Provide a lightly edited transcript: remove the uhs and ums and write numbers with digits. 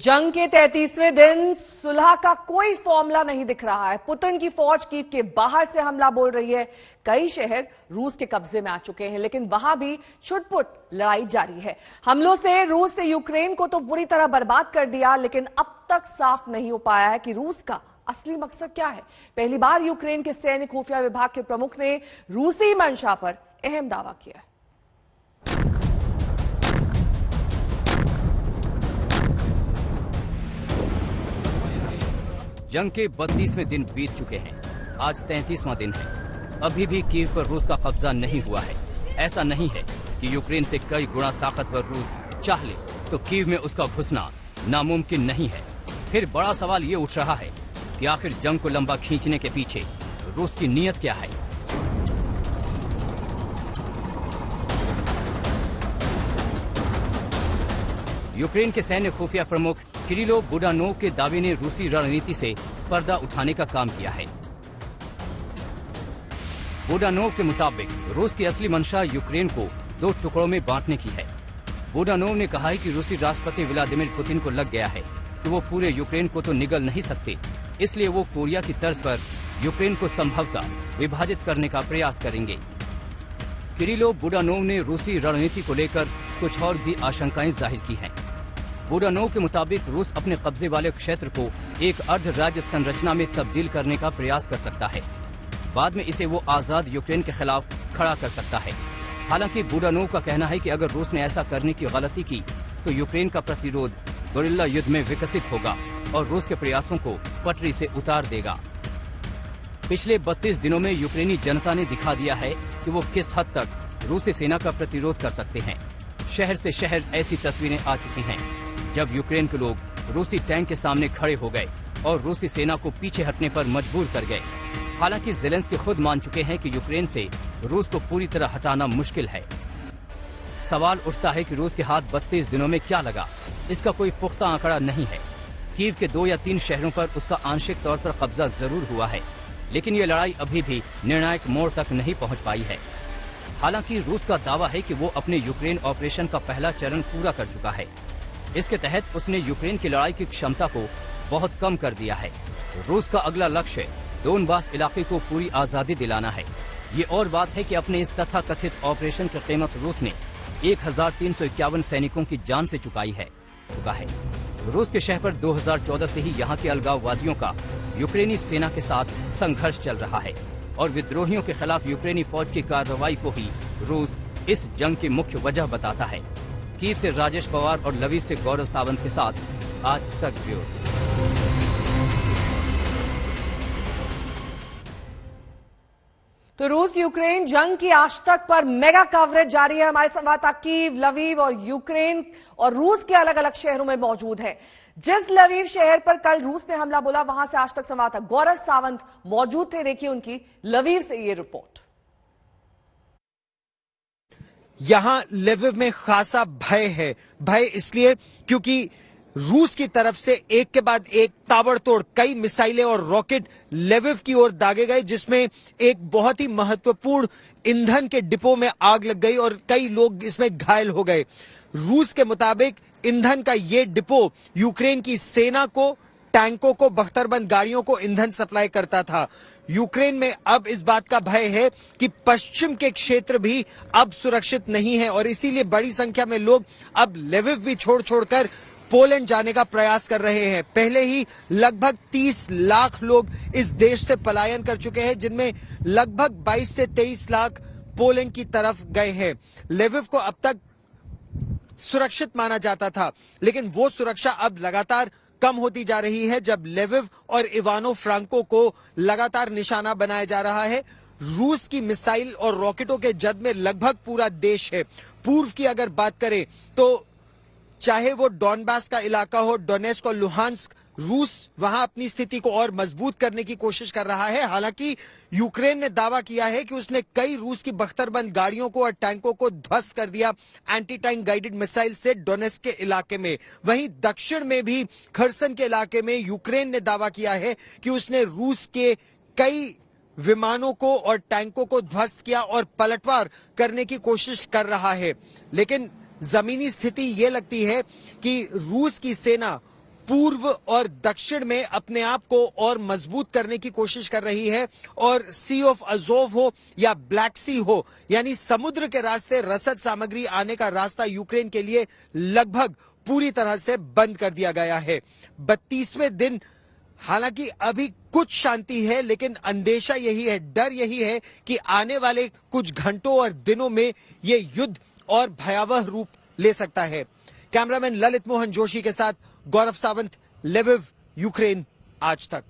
जंग के 33वें दिन सुलह का कोई फॉर्मूला नहीं दिख रहा है। पुतिन की फौज कीव के बाहर से हमला बोल रही है। कई शहर रूस के कब्जे में आ चुके हैं, लेकिन वहां भी छुटपुट लड़ाई जारी है। हमलों से रूस ने यूक्रेन को तो बुरी तरह बर्बाद कर दिया, लेकिन अब तक साफ नहीं हो पाया है कि रूस का असली मकसद क्या है। पहली बार यूक्रेन के सैन्य खुफिया विभाग के प्रमुख ने रूसी मंशा पर अहम दावा किया है। जंग के 32वें दिन बीत चुके हैं। आज 33वां दिन है। अभी भी कीव पर रूस का कब्जा नहीं हुआ है। ऐसा नहीं है कि यूक्रेन से कई गुना ताकतवर रूस चाह ले तो कीव में उसका घुसना नामुमकिन नहीं है। फिर बड़ा सवाल ये उठ रहा है कि आखिर जंग को लंबा खींचने के पीछे रूस की नीयत क्या है। यूक्रेन के सैन्य खुफिया प्रमुख किरिलो बुडानोव के दावे ने रूसी रणनीति से पर्दा उठाने का काम किया है। बुडानोव के मुताबिक रूस की असली मंशा यूक्रेन को 2 टुकड़ों में बांटने की है। बुडानोव ने कहा है कि रूसी राष्ट्रपति व्लादिमीर पुतिन को लग गया है कि वो पूरे यूक्रेन को तो निगल नहीं सकते, इसलिए वो कोरिया की तर्ज पर यूक्रेन को संभवतः विभाजित करने का प्रयास करेंगे। किरिलो बुडानोव ने रूसी रणनीति को लेकर कुछ और भी आशंकाएं जाहिर की हैं। बुडानोव के मुताबिक रूस अपने कब्जे वाले क्षेत्र को एक अर्ध राज्य संरचना में तब्दील करने का प्रयास कर सकता है। बाद में इसे वो आजाद यूक्रेन के खिलाफ खड़ा कर सकता है। हालांकि बुडानोव का कहना है कि अगर रूस ने ऐसा करने की गलती की तो यूक्रेन का प्रतिरोध गोरिल्ला युद्ध में विकसित होगा और रूस के प्रयासों को पटरी से उतार देगा। पिछले 32 दिनों में यूक्रेनी जनता ने दिखा दिया है कि वो किस हद तक रूसी सेना का प्रतिरोध कर सकते हैं। शहर से शहर ऐसी तस्वीरें आ चुकी हैं जब यूक्रेन के लोग रूसी टैंक के सामने खड़े हो गए और रूसी सेना को पीछे हटने पर मजबूर कर गए। हालांकि ज़ेलेंस्की खुद मान चुके हैं कि यूक्रेन से रूस को पूरी तरह हटाना मुश्किल है। सवाल उठता है कि रूस के हाथ 32 दिनों में क्या लगा। इसका कोई पुख्ता आंकड़ा नहीं है। कीव के 2 या 3 शहरों पर उसका आंशिक तौर पर कब्जा जरूर हुआ है, लेकिन ये लड़ाई अभी भी निर्णायक मोड़ तक नहीं पहुंच पाई है। हालांकि रूस का दावा है कि वो अपने यूक्रेन ऑपरेशन का पहला चरण पूरा कर चुका है। इसके तहत उसने यूक्रेन की लड़ाई की क्षमता को बहुत कम कर दिया है। रूस का अगला लक्ष्य डोनबास इलाके को पूरी आजादी दिलाना है। ये और बात है कि अपने इस तथाकथित ऑपरेशन की कीमत रूस ने 1351 सैनिकों की जान से चुका है। रूस के शहर पर 2014 से ही यहाँ के अलगाववादियों का यूक्रेनी सेना के साथ संघर्ष चल रहा है और विद्रोहियों के खिलाफ यूक्रेनी फौज की कार्रवाई को ही रूस इस जंग की मुख्य वजह बताता है। कीव से राजेश पवार और लवीव से गौरव सावंत के साथ आज तक ब्यूरो। तो रूस यूक्रेन जंग की आज तक पर मेगा कवरेज जारी है। हमारे संवाददाता कीव, लवीव और यूक्रेन और रूस के अलग अलग शहरों में मौजूद है। जिस लवीव शहर पर कल रूस ने हमला बोला, वहां से आज तक संवाददाता गौरव सावंत मौजूद थे। देखिए उनकी लवीव से ये रिपोर्ट। यहां लवीव में खासा भय है। भय इसलिए क्योंकि रूस की तरफ से एक के बाद एक ताबड़तोड़ कई मिसाइलें और रॉकेट लवीव की ओर दागे गए, जिसमें एक बहुत ही महत्वपूर्ण ईंधन के डिपो में आग लग गई और कई लोग इसमें घायल हो गए। रूस के मुताबिक ईंधन का ये डिपो यूक्रेन की सेना को, टैंकों को, बख्तरबंद गाड़ियों को ईंधन सप्लाई करता था। यूक्रेन में अब इस बात का भय है कि पश्चिम के क्षेत्र भी अब सुरक्षित नहीं है और इसीलिए बड़ी संख्या में लोग अब लवीव भी छोड़कर पोलैंड जाने का प्रयास कर रहे हैं। पहले ही लगभग 30 लाख लोग इस देश से पलायन कर चुके हैं, जिनमें लगभग 22 से 23 लाख पोलैंड की तरफ गए हैं। लवीव को अब तक सुरक्षित माना जाता था, लेकिन वो सुरक्षा अब लगातार कम होती जा रही है जब लवीव और इवानो फ्रांको को लगातार निशाना बनाया जा रहा है। रूस की मिसाइल और रॉकेटों के जद में लगभग पूरा देश है। पूर्व की अगर बात करें तो चाहे वो डॉनबास का इलाका हो, डोनेस्क और लुहांस्क, रूस वहां अपनी स्थिति को और मजबूत करने की कोशिश कर रहा है। हालांकि यूक्रेन ने दावा किया है कि उसने कई रूस की बख्तरबंद गाड़ियों को और टैंकों को ध्वस्त कर दिया एंटी टैंक गाइडेड मिसाइल से डोनेस्क के इलाके में। वहीं दक्षिण में भी खरसन के इलाके में यूक्रेन ने दावा किया है कि उसने रूस के कई विमानों को और टैंकों को ध्वस्त किया और पलटवार करने की कोशिश कर रहा है। लेकिन जमीनी स्थिति ये लगती है कि रूस की सेना पूर्व और दक्षिण में अपने आप को और मजबूत करने की कोशिश कर रही है और सी ऑफ अजोव हो या ब्लैक सी हो, यानी समुद्र के रास्ते रसद सामग्री आने का रास्ता यूक्रेन के लिए लगभग पूरी तरह से बंद कर दिया गया है। 32वें दिन हालांकि अभी कुछ शांति है, लेकिन अंदेशा यही है, डर यही है कि आने वाले कुछ घंटों और दिनों में यह युद्ध और भयावह रूप ले सकता है। कैमरामैन ललित मोहन जोशी के साथ गौरव सावंत, लेविव, यूक्रेन आज तक।